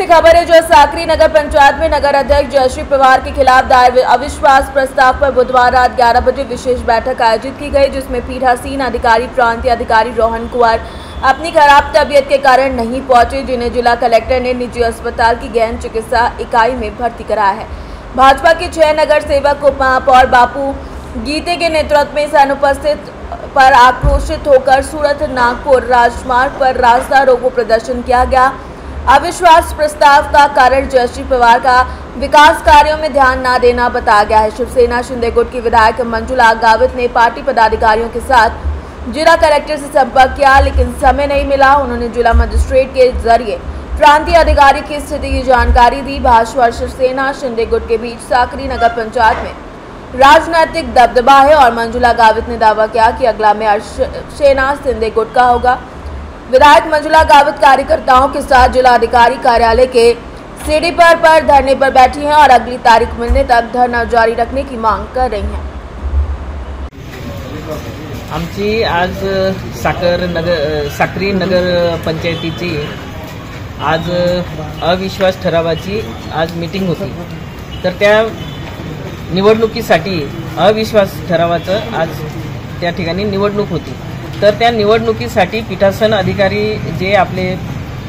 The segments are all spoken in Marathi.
खबर है जो साकरी नगर पंचायत में नगर अध्यक्ष जयश्री पवार के खिलाफ दायर अविश्वास प्रस्ताव पर बुधवार रात 11 बजे विशेष बैठक आयोजित की गई, जिसमें पीठासीन अधिकारी प्रांतीय अधिकारी रोहन कुमार अपनी खराब तबीयत के कारण नहीं पहुंचे, जिन्हें जिला कलेक्टर ने निजी अस्पताल की गहन चिकित्सा इकाई में भर्ती कराया है। भाजपा के 6 नगर सेवक उप महापौर बापू गीते के नेतृत्व में इस अनुपस्थित पर आक्रोशित होकर सूरत नागपुर राजमार्ग पर रास्ता रोको प्रदर्शन किया गया। अविश्वास प्रस्ताव का कारण जयश्री पवार का विकास कार्यों में ध्यान न देना बताया गया है। शिवसेना शिंदे गुट की विधायक मंजुला गावित ने पार्टी पदाधिकारियों के साथ जिला कलेक्टर से संपर्क किया, लेकिन समय नहीं मिला। उन्होंने जिला मजिस्ट्रेट के जरिए प्रांतीय अधिकारी की स्थिति की जानकारी दी। भाजपा और शिवसेना शिंदे गुट के बीच साकरी नगर पंचायत में राजनीतिक दबदबा है और मंजुला गावित ने दावा किया कि अगला मेयर शिवसेना शिंदे गुट का होगा। विधायक मंजुला गावित कार्यकर्ताओं के साथ जिला अधिकारी कार्यालय के सीढ़ी पर धरने पर बैठी हैं और अगली तारीख मिलने तक धरना जारी रखने की मांग कर रही हैं। आमची आज साक्री नगर पंचायतीची आज अविश्वास ठरावाची आज मीटिंग होती, तर त्या निवडणुकीसाठी अविश्वास ठरावाचं आज त्या ठिकाणी निवडणूक होती। तर त्या निवडणुकीसाठी पीठासन अधिकारी जे आपले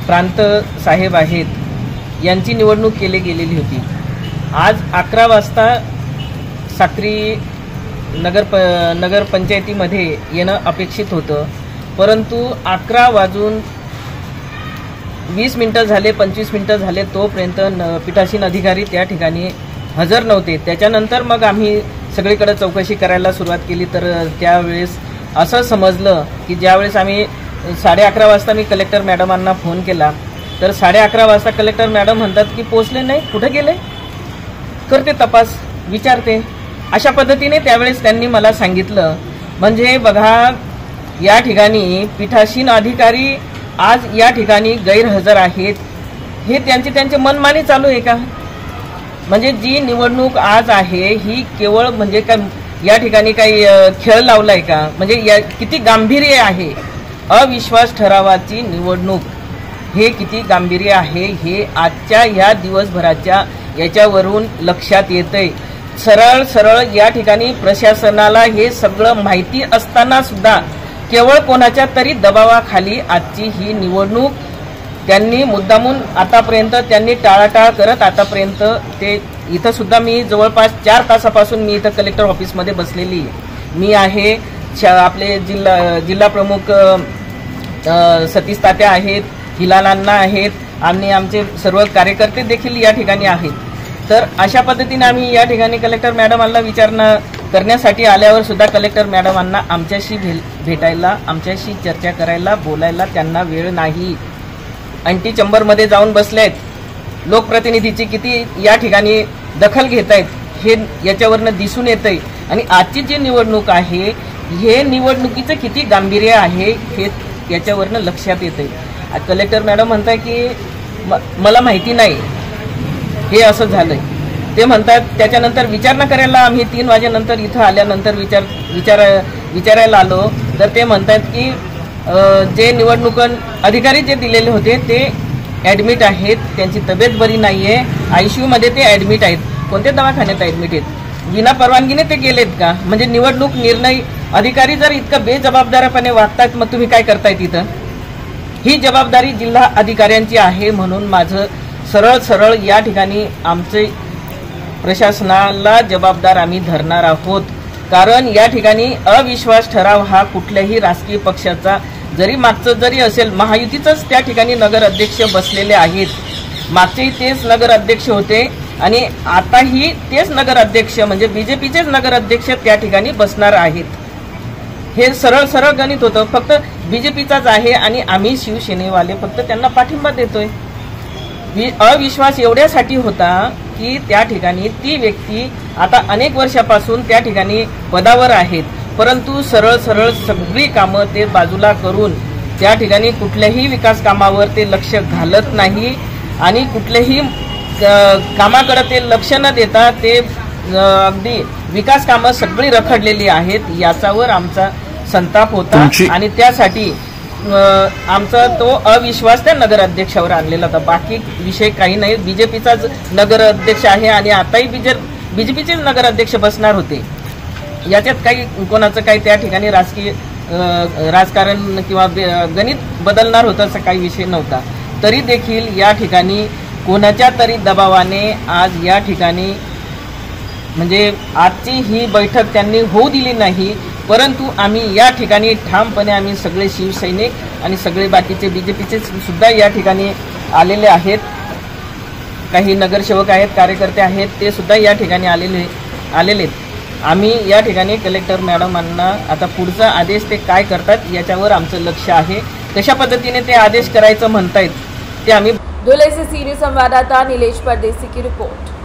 प्रांत साहेब आहेत यांची निवडणूक केली गेलेली होती। आज 11 वाजता साक्री नगर पंचायतीमध्ये येणं अपेक्षित होतं, परंतु 11 वाजून 20 मिनिटं झाले 25 मिनिटं झाले तोपर्यंत पीठासीन अधिकारी त्या ठिकाणी हजर नव्हते। त्याच्यानंतर मग आम्ही सगळीकडे चौकशी करायला सुरुवात केली, तर त्यावेळेस असं समजलं की ज्यावेळेस आम्ही 11:30 वाजता मी कलेक्टर मॅडमांना फोन केला, तर 11:30 वाजता कलेक्टर मॅडम म्हणतात की पोहोचले नाही, कुठे गेले, करते तपास, विचारते। अशा पद्धतीने त्यावेळेस त्यांनी मला सांगितलं। म्हणजे बघा, या ठिकाणी पीठासीन अधिकारी आज या ठिकाणी गैरहजर आहेत, हे त्यांचे मनमानी चालू आहे का? म्हणजे जी निवडणूक आज आहे ही केवळ म्हणजे काय या ठिकाणी काही खेळ लावलाय का? म्हणजे या किती गांभीर्य आहे अविश्वास ठरावाची निवडणूक, हे किती गांभीर्य आहे हे आजच्या या दिवसभराच्या याच्यावरून लक्षात येतंय। सरळ या ठिकाणी प्रशासनाला हे सगळं माहिती असताना सुद्धा केवळ कोणाच्या तरी दबावाखाली आजची ही निवडणूक त्यांनी मुद्दामून आतापर्यंत त्यांनी टाळाटाळ करत आतापर्यंत ते इथं सुद्धा मी जवळपास 4 तासापासून मी इथं कलेक्टर ऑफिसमध्ये बसलेली मी आहे। आपले जिल्हा प्रमुख सतीश तात्या आहेत, हिलालांना आहेत आणि आमचे सर्व कार्यकर्ते देखील या ठिकाणी आहेत। तर अशा पद्धतीने आम्ही या ठिकाणी कलेक्टर मॅडमांना विचारणा करण्यासाठी आल्यावर सुद्धा कलेक्टर मॅडमांना आमच्याशी भेटायला, आमच्याशी चर्चा करायला, बोलायला त्यांना वेळ नाही। अँटी चेंबरमध्ये जाऊन बसलेत, लोकप्रतिनिधीची किती या ठिकाणी दखल घेत आहेत हे याच्यावरनं दिसून येतंय। आणि आजची जी निवडणूक आहे हे निवडणुकीचं किती गांभीर्य आहे हे याच्यावरनं लक्षात येतंय। कलेक्टर मॅडम म्हणताय की मला माहिती नाही हे असं झालंय, ते म्हणतात। त्याच्यानंतर विचारणा करायला आम्ही 3 वाजेनंतर इथं आल्यानंतर विचारायला आलो, तर ते म्हणतात की जे निवडणूक अधिकारी जे दिलेले होते ते ॲडमिट आहेत, त्यांची तब्येत बरी नाहीये, ICU मध्ये ते ॲडमिट आहेत। कोणत्या दवाखान्यात ॲडमिट आहेत? विना परवानगीने ते गेलेत का? म्हणजे निवडणूक निर्णय अधिकारी जर इतकं बेजबाबदारपणे वागतात, मग तुम्ही काय करताय तिथं? ही जबाबदारी जिल्हा अधिकाऱ्यांची आहे। म्हणून माझं सरळ या ठिकाणी आमचे प्रशासनाला जबाबदार आम्ही धरणार आहोत, कारण या ठिकाणी अविश्वास ठराव हा कुठल्याही राजकीय पक्षाचा जरी मागचं जरी असेल, महायुतीचंच त्या ठिकाणी नगर अध्यक्ष बसलेले आहेत, मागचेही तेच नगर अध्यक्ष होते आणि आताही तेच नगर अध्यक्ष म्हणजे बीजेपीचेच नगर अध्यक्ष त्या ठिकाणी बसणार आहेत। हे सरळ गणित होतं, फक्त बीजेपीचाच आहे आणि आम्ही शिवसेनेवाले फक्त त्यांना पाठिंबा देतोय। अविश्वास एवढ्यासाठी होता की त्या ठिकाणी ती व्यक्ती आता अनेक वर्षापासून त्या ठिकाणी पदावर आहेत, परंतु सरळ सगळी कामं ते बाजूला करून त्या ठिकाणी कुठल्याही विकास कामावर ते लक्ष घालत नाही आणि कुठल्याही कामाकडे ते लक्ष न देता ते अगदी विकास कामं सगळी रखडलेली आहेत। याच्यावर आमचा संताप होता आणि त्यासाठी आमचा तो अविश्वास त्या नगराध्यक्षावर आणलेला होता. बाकी विषय काही नाही. बीजेपीचाच नगराध्यक्ष आहे आणि आताही बीजेपीचे नगराध्यक्ष बसणार होते. याच्यात काही कोणाचं काही त्या ठिकाणी राजकारण किंवा गणित बदलणार होतं असं काही विषय नव्हता. तरी देखील या ठिकाणी कोणाच्या तरी दबावाने आज या ठिकाणी म्हणजे आजची ही बैठक त्यांनी होऊ दिली नाही. परंतु आम्ही या ठिकाणी ठामपणे आम्ही सगळे शिवसैनिक आणि सगळे बाकीचे बीजेपीचे सुद्धा या ठिकाणी आलेले आहेत. काही नगरसेवक आहेत, कार्यकर्ते आहेत, ते सुद्धा या ठिकाणी आलेले. आम्ही या ठिकाणी कलेक्टर मॅडमांना आता पुढचा आदेश ते काय करतात याच्यावर आमचं लक्ष आहे. कशा पद्धतीने ते आदेश करायचं म्हणतायत ते आम्ही. धुले से सीनियर संवाददाता नीलेश परदेसी की रिपोर्ट.